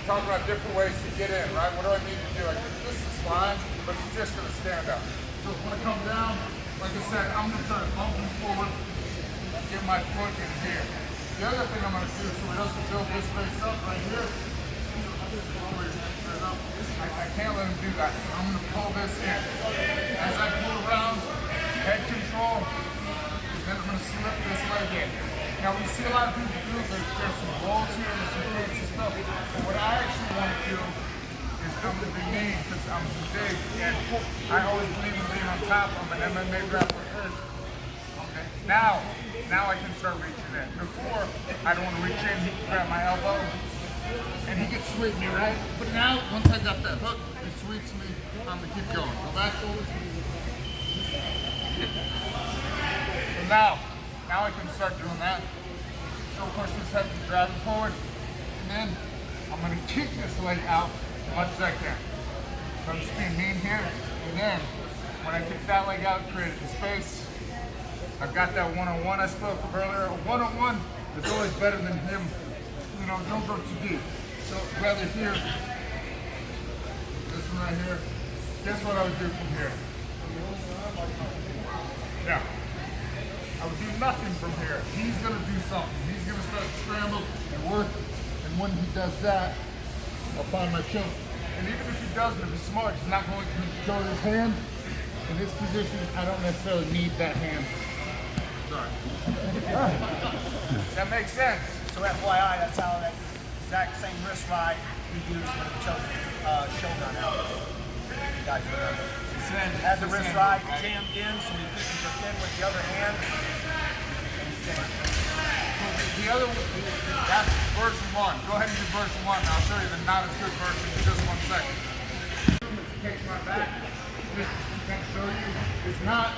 talk about different ways to get in, right? What do I need to do? This is fine, but it's just going to stand up. So when I come down, like I said, I'm going to try to bump him forward and get my foot in here. The other thing I'm going to do, so he doesn't build this face up right here, I can't let him do that. I'm going to pull this in. As I pull around, head control, then I'm going to slip this leg in. Now we see a lot of people do, there's some balls here, there's some things and stuff. But what I actually want to do is come to the knee because I'm big and I always believe in being on top. I'm an MMA grappler. Okay. Now I can start reaching in. Before, I don't want to reach in, he can grab my elbow and he gets sweep me, right? But now, once I got that hook, he sweeps me, I'm going to keep going. Go back over. So now I can start doing that. Still push this head and drive it forward. And then I'm going to kick this leg out as much as I can. So I'm just being mean here. And then when I kick that leg out, create the space. I've got that one-on-one I spoke of earlier. A one-on-one is always better than him. You know, don't go too deep. So rather here, this one right here. Guess what I would do from here? Yeah. I would do nothing from here. He's going to do something. He's going to start to scramble and work. And when he does that, I'll find my choke. And even if he doesn't, if he's smart, he's not going to go to his hand. In this position, I don't necessarily need that hand. Sorry. That makes sense. So FYI, that's how that exact same wrist ride we use when we choke Shogun out. You guys remember. Has the wrist ride jammed in, so we can defend with the other hand. The other, that's version 1. Go ahead and do version 1, and I'll show you the not as good version in just 1 second. Takes my back. Just to show you, it's not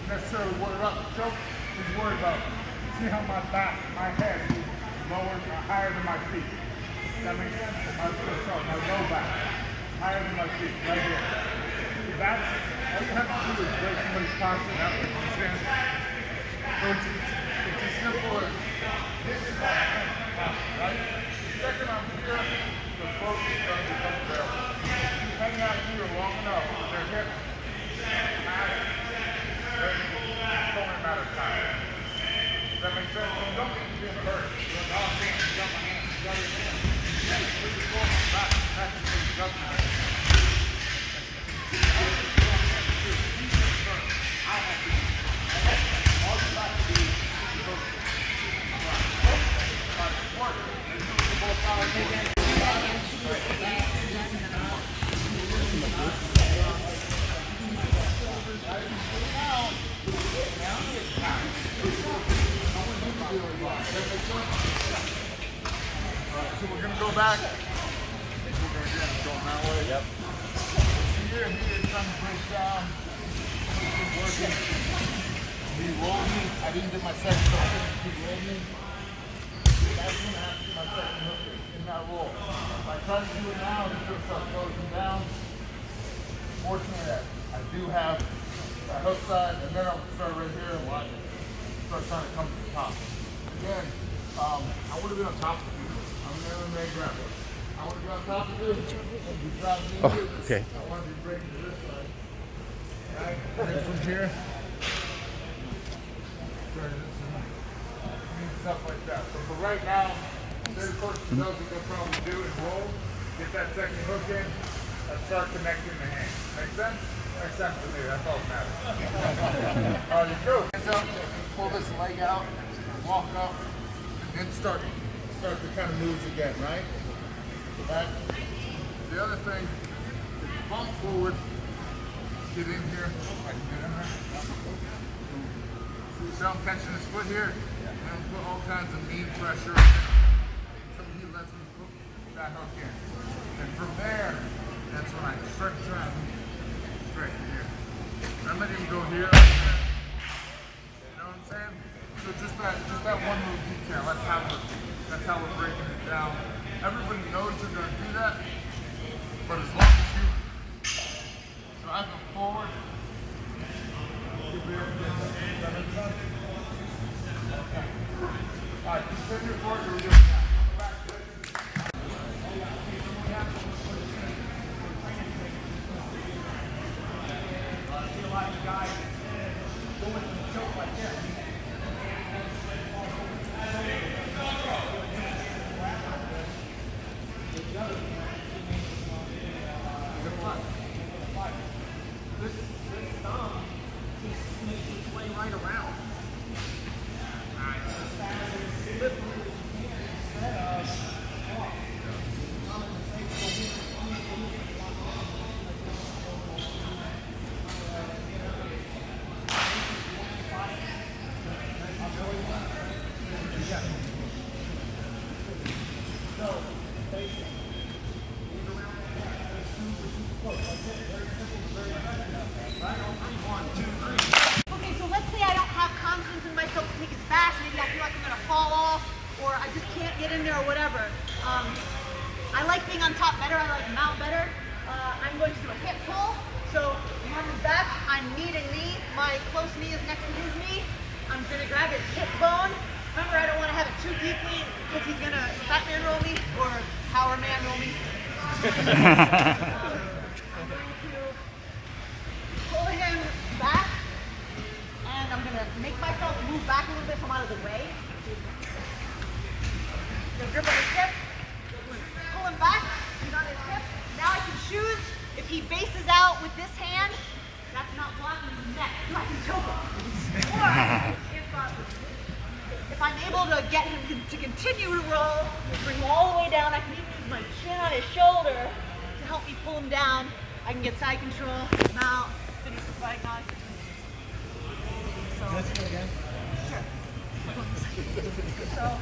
necessarily worried about the choke. He's worried about, see how my back, my head is lower or higher than my feet. That makes sense? My low back, higher than my feet, right here. That's, all you have to do is break somebody's posture. That way, understand? So it's as simple as this is my posture, right? Second I'm here, the throat is going to become available. You hang out here long enough, their hip matters. It's only a matter of time. Does that make sense? So don't get to being hurt. You're like, oh, man, you got my hand, you got your hand. Yeah, put your foot on back, back and forth, you got my hand. So we're going to go back. We're going to get going that way. Yep. Here, trying to break down. Working. He rolled me. I didn't get my second hook. He rolled me. That's going to have to be my second hook in that roll. If I try to do it now, he's going to start closing down. Fortunately, I do have a hook side, and then I'll start right here and watch it. Start trying to come to the top. Again, I want to be on top of you. I'm an MMA grappler. I want to be on top of you. And you drop me. Oh, okay. I want to be breaking to this side. Right? And then from here, stuff like that. So for right now, third person does what they'll probably do is roll, get that second hook in, and start connecting the hands. Make sense? Makes sense to me. That's all that matters. All right, you go. Hands up, pull this leg out, walk up, and then start to kind of move again, right? Back. The other thing is bump forward, get in here. I can get in there. See how I'm catching his foot here? And put all kinds of knee pressure until he lets me put that hook in. And from there, that's when I start driving straight here. I'm letting him go here. You know what I'm saying? So just that one little detail. That's how we're breaking it down. Everybody knows you're going to do that, but as long as you drive them forward, you'll be able to get that. Does that make sense? Okay. All right, continue forward. We're doing that. Back to it. Okay, so let's say I don't have confidence in myself to take his back. Maybe I feel like I'm gonna fall off, or I just can't get in there, or whatever. I like being on top better. I like mount better. I'm going to do a hip pull. So I'm on his back. I'm knee to knee. My close knee is next to his knee. I'm gonna grab his hip bone. Remember, I don't want to have it too deeply because he's gonna fat man roll me or power man roll me. I'm going to pull him back, and I'm gonna make myself move back a little bit so I'm out of the way. Gonna grip on his hip, pull him back, he's on his hip. Now I can choose if he bases out with this hand, that's not blocking his neck, so I can choke him. Or if I'm able to get him to continue to roll, bring him all the way down, I can even use my chin on his shoulder to help me pull him down. I can get side control, mount, finish the fight, guys. So, let's go again. Sure. So,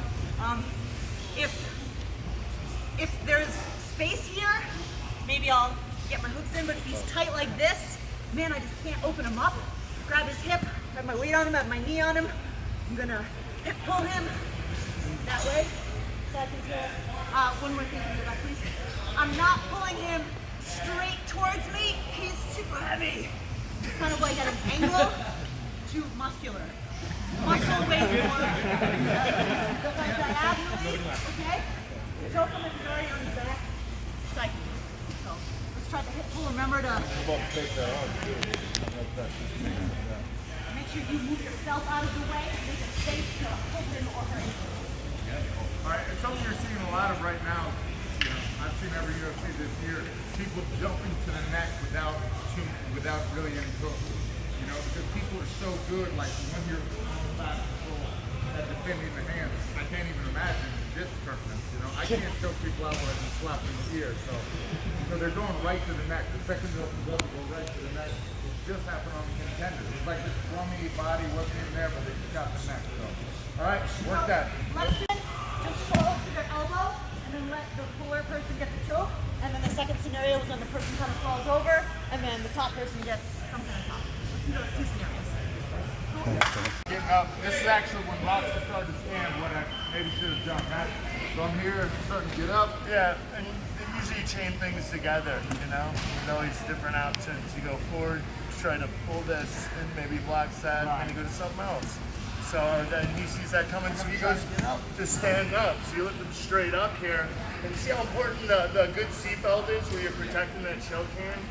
if there's space here, maybe I'll get my hooks in, but if he's tight like this, man, I just can't open him up. Grab his hip, have my weight on him, have my knee on him. I'm gonna hip pull him that way. Side control. One more thing, can you go back, please? I'm not pulling him straight towards me. He's too heavy. It's kind of like at an angle, too muscular. Muscle weighs more. Stuff like diagonally, okay? Choke him if he's already on his back. Cycle. So let's try the hip pull. Remember to make sure you move yourself out of the way and make it safe to pull him or her. All right, it's something you're seeing a lot of right now. You know, I've seen every UFC this year. People jumping to the neck without really any hook. You know, because people are so good. Like when you're on fast control at defending the hands, I can't even imagine this tournament. You know, I can't choke people out where I just slap them in the ear. So they're going right to the neck. The second it opens up, they go right to the neck. It just happened on the contenders. It's like this crummy body wasn't in there, but they just got the neck. So, all right, work that. Left hand, just pull to their elbow, and then let the puller person get the choke. And then the second scenario is when the person kind of falls over, and then the top person gets something on top. Let's do those two scenarios. Getting up. This is actually when Lobster started to stand, what I maybe should have done, right? So I'm here, starting to get up. Yeah, and they usually chain things together, you know? There's always different options. You go forward, try to pull this, and maybe blocks that, and you go to something else. So then he sees that coming, so he goes to stand up. So you lift him straight up here. And see how important the good seatbelt is where you're protecting that choke hand?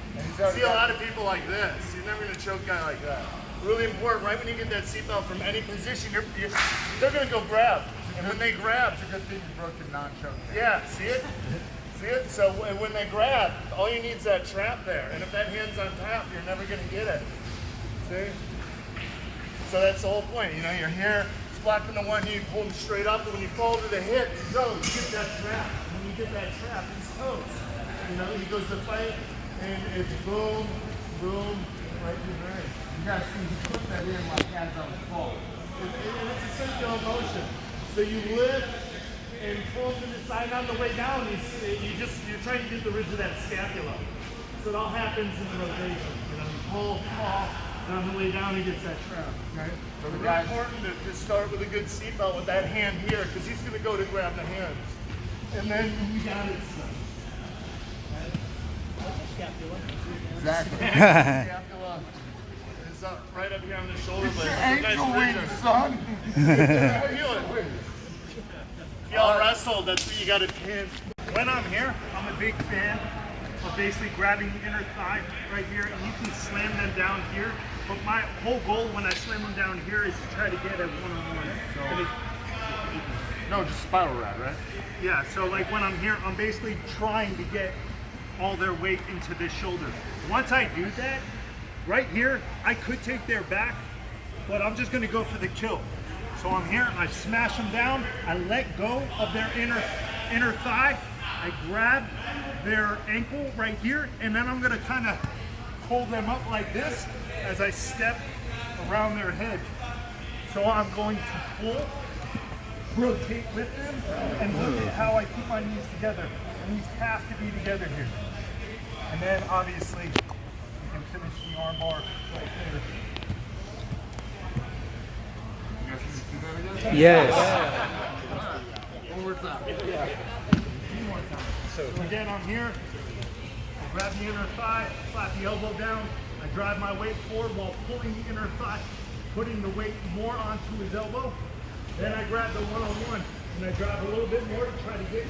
See a lot of people like this. You're never going to choke a guy like that. Really important, right when you get that seatbelt from any position, they're going to go grab. And when they grab, It's a good thing you broke your non-choke. yeah, see it? See it? So when they grab, all you need is that trap there. And if that hand's on top, you're never going to get it. See? So that's the whole point. You know, you're here, it's blocking the one knee, you pull him straight up, and when you fall to the hip, so you get that trap. When you get that trap, he's toast. You know, he goes to fight, and it's boom, boom, right behind. You guys see, he put that in like as I was falling. And it's a circular motion. So you lift and pull to the side on the way down. You're trying to get the ridge of that scapula. So it all happens in the rotation. You know, you pull, fall, and on the way down he gets that trap. Okay? So the It's guy, important to start with a good seatbelt with that hand here, because he's going to go to grab the hands. And then we got it, son. exactly. Scapula is up right up here on the shoulder blade. Ankle wing, son. Feel it. Y'all wrestle, that's what you got to pin. When I'm here, I'm a big fan of basically grabbing the inner thigh right here, and you can slam them down here. But my whole goal when I slam them down here is to try to get a one-on-one. No, just spiral rat, right? Yeah, so like when I'm here, I'm basically trying to get all their weight into this shoulder. Once I do that, right here, I could take their back, but I'm just gonna go for the kill. So I'm here, I smash them down, I let go of their inner thigh, I grab their ankle right here, and then I'm gonna kind of pull them up like this as I step around their head. So I'm going to pull rotate with him and look at how I keep my knees together. And these have to be together here. And then obviously you can finish the arm bar right there. You guys can do that again? Yes. One more time. So again, I'm here. I grab the inner thigh, slap the elbow down. I drive my weight forward while pulling the inner thigh, putting the weight more onto his elbow. Then I grab the one-on-one and I drive a little bit more to try to get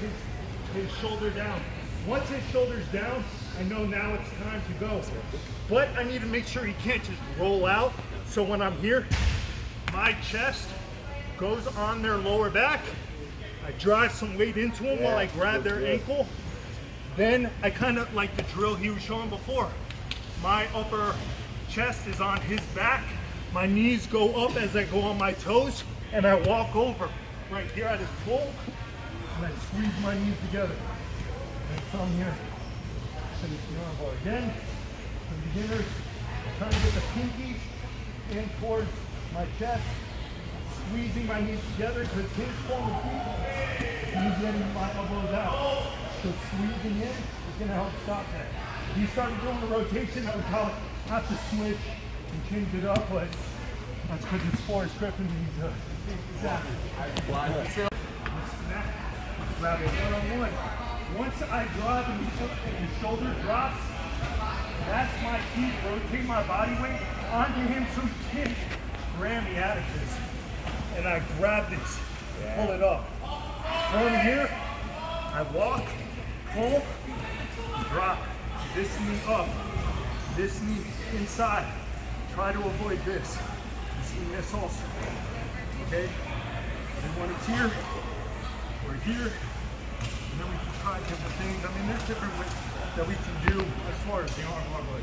his shoulder down. Once his shoulder's down, I know now it's time to go. But I need to make sure he can't just roll out. So when I'm here, my chest goes on their lower back. I drive some weight into them while I grab their ankle. Then I kind of like the drill he was showing before. My upper chest is on his back. My knees go up as I go on my toes, and I walk over. Right here I just pull, and I squeeze my knees together. And from here, finish the arm bar again. For beginners, trying to get the pinky in towards my chest, squeezing my knees together because his form of feet, he's getting my elbows out. So squeezing in is going to help stop that. If you started doing the rotation, I would probably have to switch and change it up, but that's because it's Forrest Griffin and he's exactly. Grab it one-on-one. Once I drive and the shoulder drops, that's my key. Rotate my body weight onto him so he can't ram me out of this. And I grab this, pull it up. From here, I walk, pull, drop. This knee up, this knee inside. Try to avoid this. See this also. Okay? And when it's here, we're here. And then we can try different things. I mean, there's different ways that we can do as far as the arm bar.